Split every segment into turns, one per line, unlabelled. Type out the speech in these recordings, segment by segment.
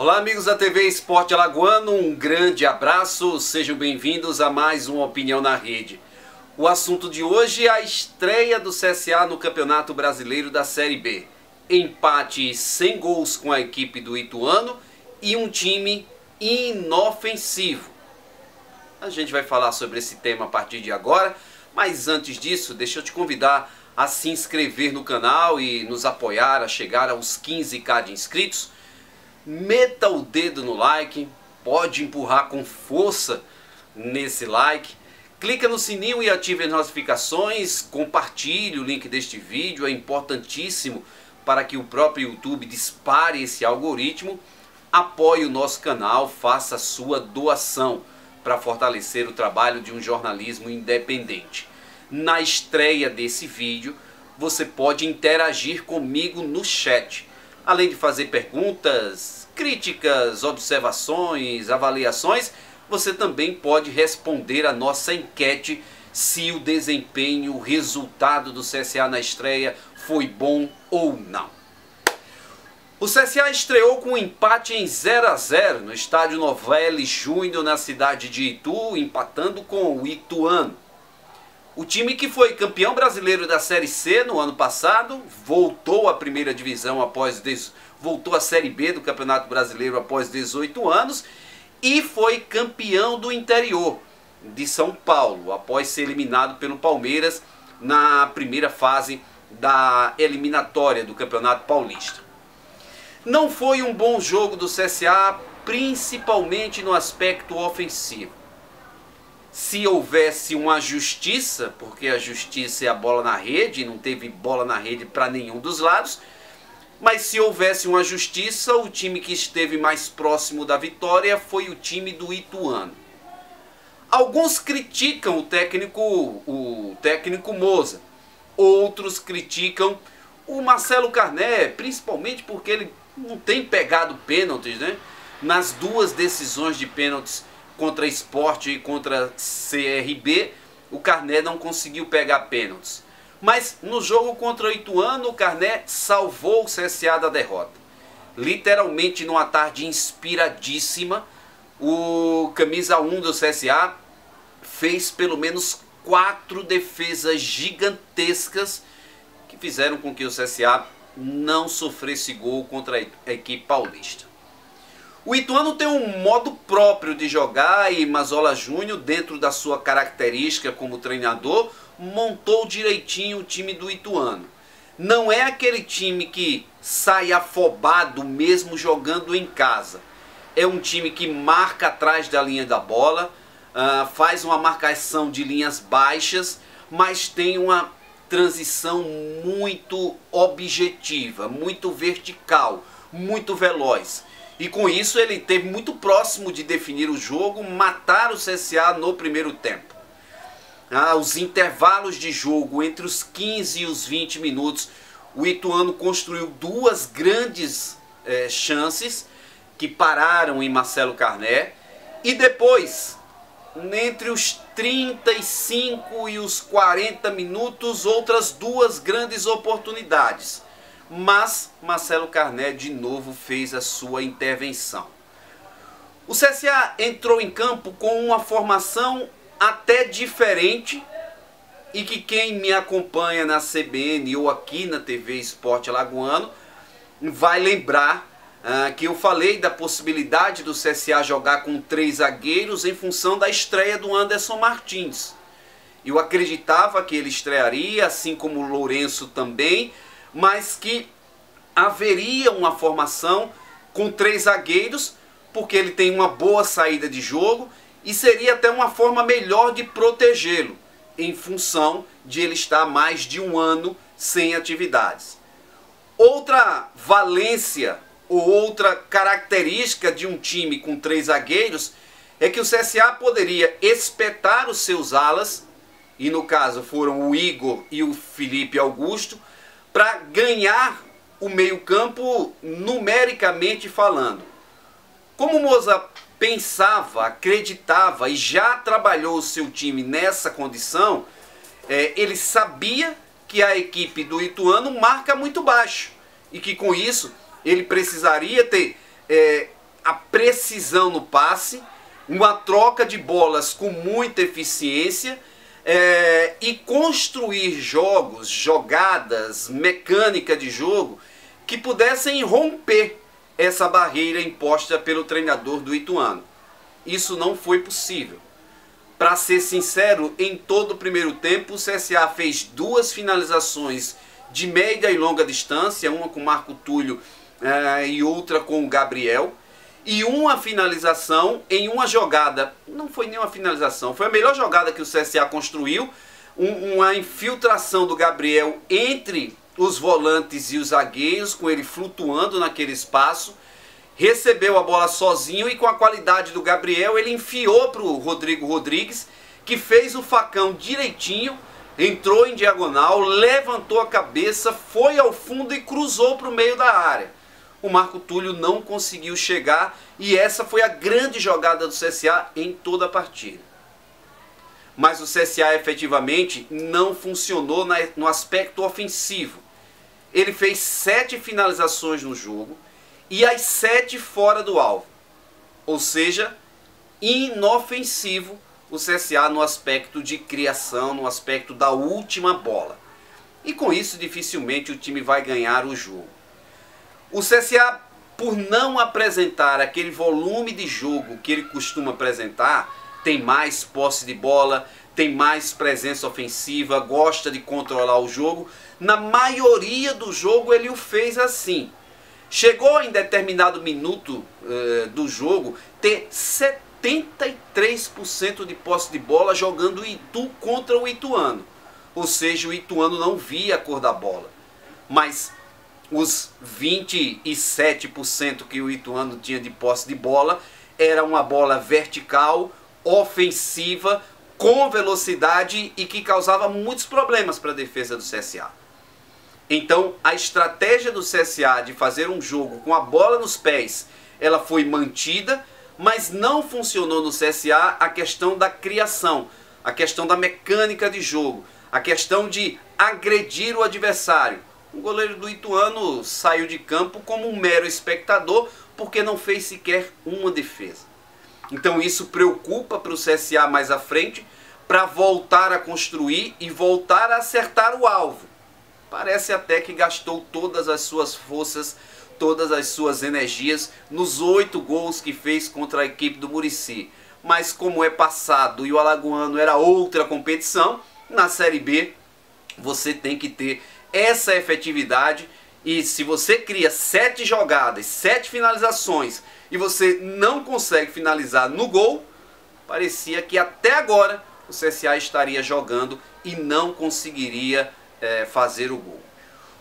Olá amigos da TV Esporte Alagoano, um grande abraço, sejam bem-vindos a mais uma Opinião na Rede. O assunto de hoje é a estreia do CSA no Campeonato Brasileiro da Série B. Empate sem gols com a equipe do Ituano e um time inofensivo. A gente vai falar sobre esse tema a partir de agora, mas antes disso, deixa eu te convidar a se inscrever no canal e nos apoiar a chegar aos 15k de inscritos. Meta o dedo no like, pode empurrar com força nesse like. Clica no sininho e ative as notificações, compartilhe o link deste vídeo, é importantíssimo para que o próprio YouTube dispare esse algoritmo. Apoie o nosso canal, faça a sua doação para fortalecer o trabalho de um jornalismo independente. Na estreia desse vídeo, você pode interagir comigo no chat, além de fazer perguntas, críticas, observações, avaliações. Você também pode responder a nossa enquete se o desempenho, o resultado do CSA na estreia foi bom ou não. O CSA estreou com um empate em 0 a 0 no estádio Novelli Júnior, na cidade de Itu, empatando com o Ituano. O time que foi campeão brasileiro da Série C no ano passado, voltou à primeira divisão voltou à Série B do Campeonato Brasileiro após 18 anos e foi campeão do interior de São Paulo, após ser eliminado pelo Palmeiras na primeira fase da eliminatória do Campeonato Paulista. Não foi um bom jogo do CSA, principalmente no aspecto ofensivo. Se houvesse uma justiça, porque a justiça é a bola na rede, não teve bola na rede para nenhum dos lados, mas se houvesse uma justiça, o time que esteve mais próximo da vitória foi o time do Ituano. Alguns criticam o técnico Moza, outros criticam o Marcelo Carné, principalmente porque ele não tem pegado pênaltis, né? Nas duas decisões de pênaltis contra Sport e contra CRB, o Carné não conseguiu pegar pênaltis. Mas no jogo contra o Ituano, o Carné salvou o CSA da derrota. Literalmente numa tarde inspiradíssima, o camisa 1 do CSA fez pelo menos 4 defesas gigantescas que fizeram com que o CSA não sofresse gol contra a equipe paulista. O Ituano tem um modo próprio de jogar e Mazola Júnior, dentro da sua característica como treinador, montou direitinho o time do Ituano. Não é aquele time que sai afobado mesmo jogando em casa. É um time que marca atrás da linha da bola, faz uma marcação de linhas baixas, mas tem uma transição muito objetiva, muito vertical, muito veloz. E com isso ele esteve muito próximo de definir o jogo, matar o CSA no primeiro tempo. Os intervalos de jogo entre os 15 e os 20 minutos, o Ituano construiu 2 grandes chances que pararam em Marcelo Carné. E depois, entre os 35 e os 40 minutos, outras 2 grandes oportunidades. Mas Marcelo Carné de novo fez a sua intervenção. O CSA entrou em campo com uma formação até diferente e que quem me acompanha na CBN ou aqui na TV Esporte Alagoano vai lembrar que eu falei da possibilidade do CSA jogar com 3 zagueiros em função da estreia do Anderson Martins. Eu acreditava que ele estrearia, assim como o Lourenço também, mas que haveria uma formação com 3 zagueiros, porque ele tem uma boa saída de jogo e seria até uma forma melhor de protegê-lo, em função de ele estar mais de 1 ano sem atividades. Outra valência ou outra característica de um time com 3 zagueiros é que o CSA poderia espetar os seus alas, e no caso foram o Igor e o Felipe Augusto, para ganhar o meio-campo numericamente falando. Como o Moza pensava, acreditava e já trabalhou o seu time nessa condição, ele sabia que a equipe do Ituano marca muito baixo e que com isso ele precisaria ter precisão no passe, uma troca de bolas com muita eficiência e construir jogos, jogadas, mecânica de jogo que pudessem romper essa barreira imposta pelo treinador do Ituano. Isso não foi possível. Para ser sincero, em todo o primeiro tempo o CSA fez 2 finalizações de média e longa distância, uma com o Marco Túlio e outra com o Gabriel, e uma finalização em uma jogada, não foi nem uma finalização, foi a melhor jogada que o CSA construiu, uma infiltração do Gabriel entre os volantes e os zagueiros, com ele flutuando naquele espaço, recebeu a bola sozinho e com a qualidade do Gabriel ele enfiou para o Rodrigo Rodrigues, que fez o facão direitinho, entrou em diagonal, levantou a cabeça, foi ao fundo e cruzou para o meio da área. O Marco Túlio não conseguiu chegar e essa foi a grande jogada do CSA em toda a partida. Mas o CSA efetivamente não funcionou no aspecto ofensivo. Ele fez 7 finalizações no jogo e as 7 fora do alvo. Ou seja, inofensivo o CSA no aspecto de criação, no aspecto da última bola. E com isso dificilmente o time vai ganhar o jogo. O CSA, por não apresentar aquele volume de jogo que ele costuma apresentar, tem mais posse de bola, tem mais presença ofensiva, gosta de controlar o jogo. Na maioria do jogo ele o fez assim. Chegou em determinado minuto do jogo ter 73% de posse de bola jogando o Itu contra o Ituano. Ou seja, o Ituano não via a cor da bola. Mas os 27% que o Ituano tinha de posse de bola era uma bola vertical, ofensiva, com velocidade e que causava muitos problemas para a defesa do CSA. Então a estratégia do CSA de fazer um jogo com a bola nos pés, ela foi mantida, mas não funcionou no CSA a questão da criação, a questão da mecânica de jogo, a questão de agredir o adversário. O goleiro do Ituano saiu de campo como um mero espectador porque não fez sequer uma defesa. Então isso preocupa para o CSA mais à frente, para voltar a construir e voltar a acertar o alvo. Parece até que gastou todas as suas forças, todas as suas energias nos 8 gols que fez contra a equipe do Muricy. Mas como é passado e o alagoano era outra competição, na Série B você tem que ter essa efetividade. E se você cria 7 jogadas, 7 finalizações e você não consegue finalizar no gol, parecia que até agora o CSA estaria jogando e não conseguiria fazer o gol.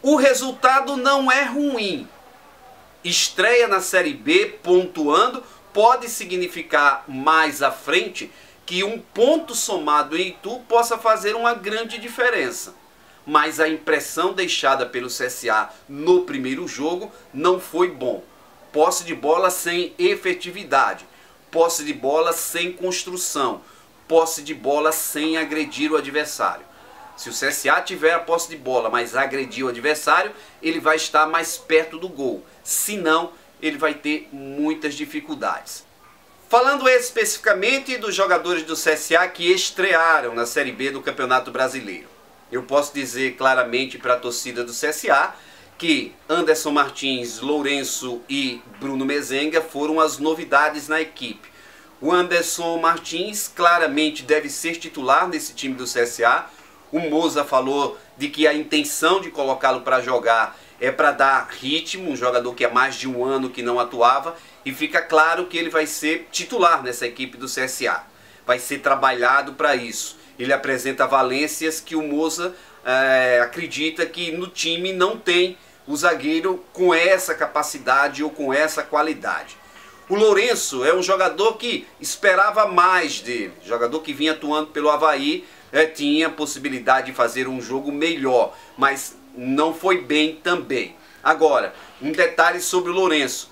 O resultado não é ruim. Estreia na Série B pontuando pode significar mais à frente que um ponto somado em Itu possa fazer uma grande diferença. Mas a impressão deixada pelo CSA no primeiro jogo não foi bom. Posse de bola sem efetividade, posse de bola sem construção, posse de bola sem agredir o adversário. Se o CSA tiver a posse de bola, mas agredir o adversário, ele vai estar mais perto do gol. Se não, ele vai ter muitas dificuldades. Falando especificamente dos jogadores do CSA que estrearam na Série B do Campeonato Brasileiro, eu posso dizer claramente para a torcida do CSA que Anderson Martins, Lourenço e Bruno Mezenga foram as novidades na equipe. O Anderson Martins claramente deve ser titular nesse time do CSA. O Moza falou de que a intenção de colocá-lo para jogar é para dar ritmo, um jogador que há mais de um ano que não atuava, e fica claro que ele vai ser titular nessa equipe do CSA. Vai ser trabalhado para isso. Ele apresenta valências que o Moza acredita que no time não tem o zagueiro com essa capacidade ou com essa qualidade. O Lourenço é um jogador que esperava mais dele, jogador que vinha atuando pelo Avaí, tinha possibilidade de fazer um jogo melhor, mas não foi bem também. Agora, um detalhe sobre o Lourenço,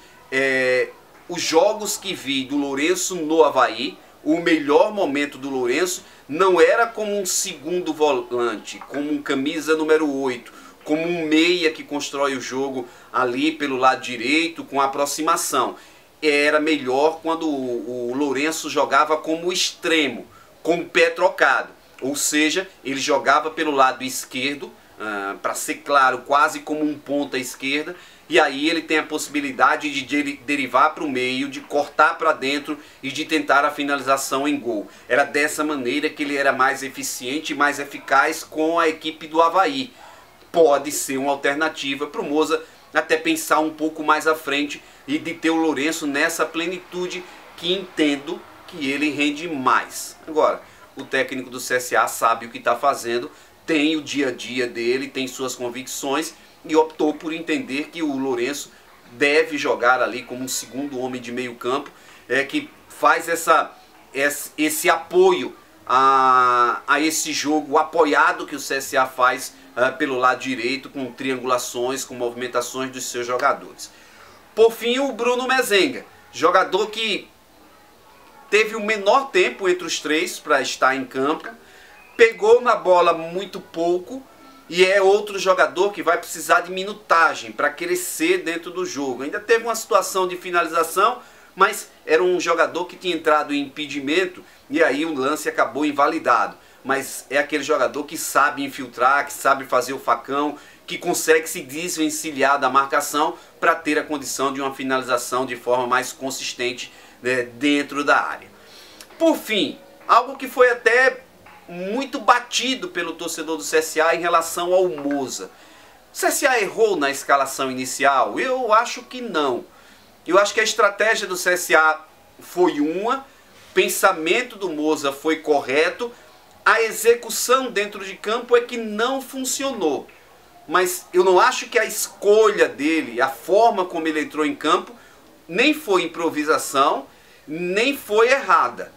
os jogos que vi do Lourenço no Avaí, o melhor momento do Lourenço não era como um segundo volante, como um camisa número 8, como um meia que constrói o jogo ali pelo lado direito com aproximação. era melhor quando o Lourenço jogava como extremo, com o pé trocado. Ou seja, ele jogava pelo lado esquerdo, para ser claro, quase como um ponta esquerda, e aí ele tem a possibilidade de derivar para o meio, de cortar para dentro e de tentar a finalização em gol. Era dessa maneira que ele era mais eficiente e mais eficaz com a equipe do Avaí. Pode ser uma alternativa para o Moza até pensar um pouco mais à frente e de ter o Lourenço nessa plenitude que entendo que ele rende mais. Agora, o técnico do CSA sabe o que está fazendo, tem o dia a dia dele, tem suas convicções e optou por entender que o Lourenço deve jogar ali como um segundo homem de meio campo, que faz esse apoio a esse jogo apoiado que o CSA faz pelo lado direito, com triangulações, com movimentações dos seus jogadores. Por fim, o Bruno Mezenga, jogador que teve o menor tempo entre os três para estar em campo, pegou na bola muito pouco e é outro jogador que vai precisar de minutagem para crescer dentro do jogo. Ainda teve uma situação de finalização, mas era um jogador que tinha entrado em impedimento e aí o lance acabou invalidado. Mas é aquele jogador que sabe infiltrar, que sabe fazer o facão, que consegue se desvencilhar da marcação para ter a condição de uma finalização de forma mais consistente, né, dentro da área. Por fim, algo que foi até muito batido pelo torcedor do CSA em relação ao Moza. O CSA errou na escalação inicial? Eu acho que não. Eu acho que a estratégia do CSA foi o pensamento do Moza foi correto, a execução dentro de campo é que não funcionou. Mas eu não acho que a escolha dele, a forma como ele entrou em campo, nem foi improvisação, nem foi errada.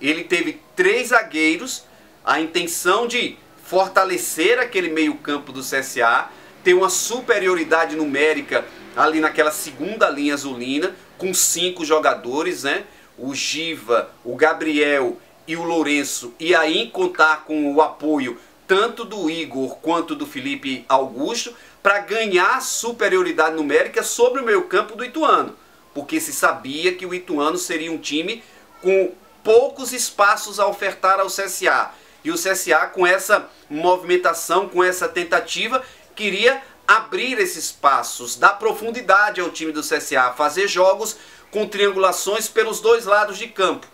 Ele teve 3 zagueiros, a intenção de fortalecer aquele meio campo do CSA, ter uma superioridade numérica ali naquela segunda linha azulina, com 5 jogadores, né? O Giva, o Gabriel e o Lourenço, e aí contar com o apoio tanto do Igor quanto do Felipe Augusto, para ganhar superioridade numérica sobre o meio campo do Ituano. Porque se sabia que o Ituano seria um time com poucos espaços a ofertar ao CSA. E o CSA, com essa movimentação, com essa tentativa, queria abrir esses espaços, dar profundidade ao time do CSA, fazer jogos com triangulações pelos 2 lados de campo.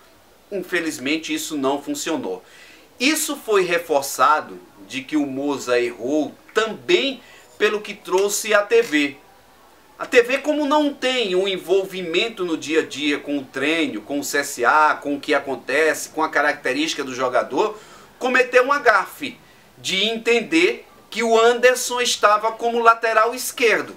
Infelizmente isso não funcionou. Isso foi reforçado de que o Moza errou também pelo que trouxe a TV. A TV, como não tem um envolvimento no dia a dia com o treino, com o CSA, com o que acontece, com a característica do jogador, cometeu uma gafe de entender que o Anderson estava como lateral esquerdo.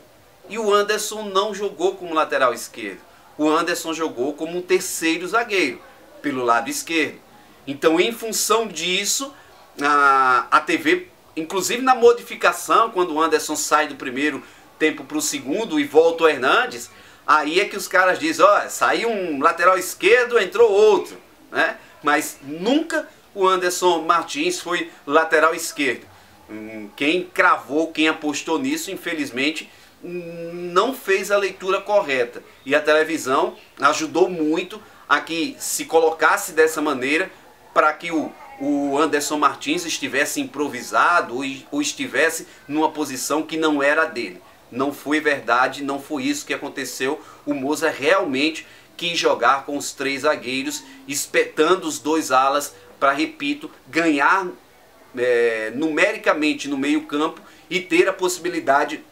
E o Anderson não jogou como lateral esquerdo. O Anderson jogou como um terceiro zagueiro, pelo lado esquerdo. Então, em função disso, a TV, inclusive na modificação, quando o Anderson sai do primeiro tempo para o segundo e volta o Hernandes, aí é que os caras dizem, ó, saiu um lateral esquerdo, entrou outro, né? Mas nunca o Anderson Martins foi lateral esquerdo. Quem cravou, quem apostou nisso, infelizmente, não fez a leitura correta. E a televisão ajudou muito a que se colocasse dessa maneira, para que o Anderson Martins estivesse improvisado ou estivesse numa posição que não era dele. Não foi verdade, não foi isso que aconteceu. O Moza realmente quis jogar com os 3 zagueiros, espetando os 2 alas para, repito, ganhar numericamente no meio campo e ter a possibilidade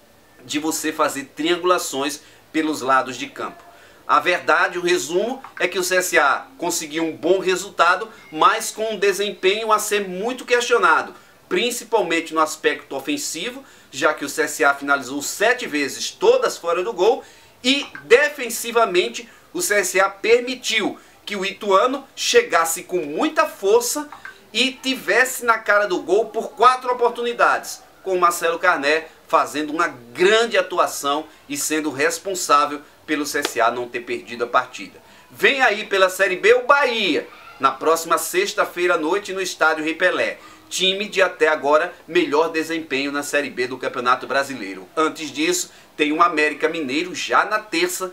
de você fazer triangulações pelos lados de campo. A verdade, o resumo, é que o CSA conseguiu um bom resultado, mas com um desempenho a ser muito questionado, principalmente no aspecto ofensivo, já que o CSA finalizou 7 vezes, todas fora do gol, e defensivamente o CSA permitiu que o Ituano chegasse com muita força e tivesse na cara do gol por 4 oportunidades, com o Marcelo Carné fazendo uma grande atuação e sendo responsável pelo CSA não ter perdido a partida. Vem aí pela Série B o Bahia, na próxima sexta-feira à noite no Estádio Rei Pelé. Time de até agora melhor desempenho na Série B do Campeonato Brasileiro. Antes disso, tem o América Mineiro já na terça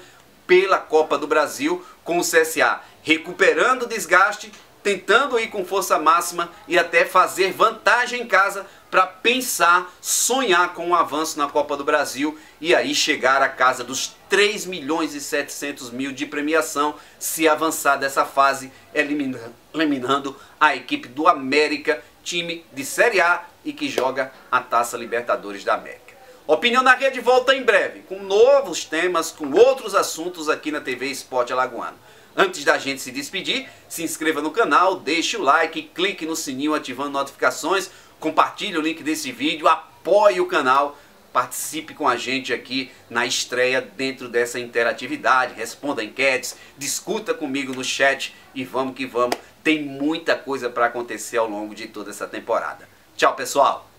pela Copa do Brasil, com o CSA recuperando o desgaste, tentando ir com força máxima e até fazer vantagem em casa para pensar, sonhar com um avanço na Copa do Brasil e aí chegar à casa dos 3.700.000 de premiação se avançar dessa fase, eliminando a equipe do América, time de Série A e que joga a Taça Libertadores da América. Opinião na Rede volta em breve, com novos temas, com outros assuntos aqui na TV Esporte Alagoano. Antes da gente se despedir, se inscreva no canal, deixe o like, clique no sininho ativando notificações, compartilhe o link desse vídeo, apoie o canal, participe com a gente aqui na estreia dentro dessa interatividade, responda enquetes, discuta comigo no chat e vamos que vamos, tem muita coisa para acontecer ao longo de toda essa temporada. Tchau, pessoal!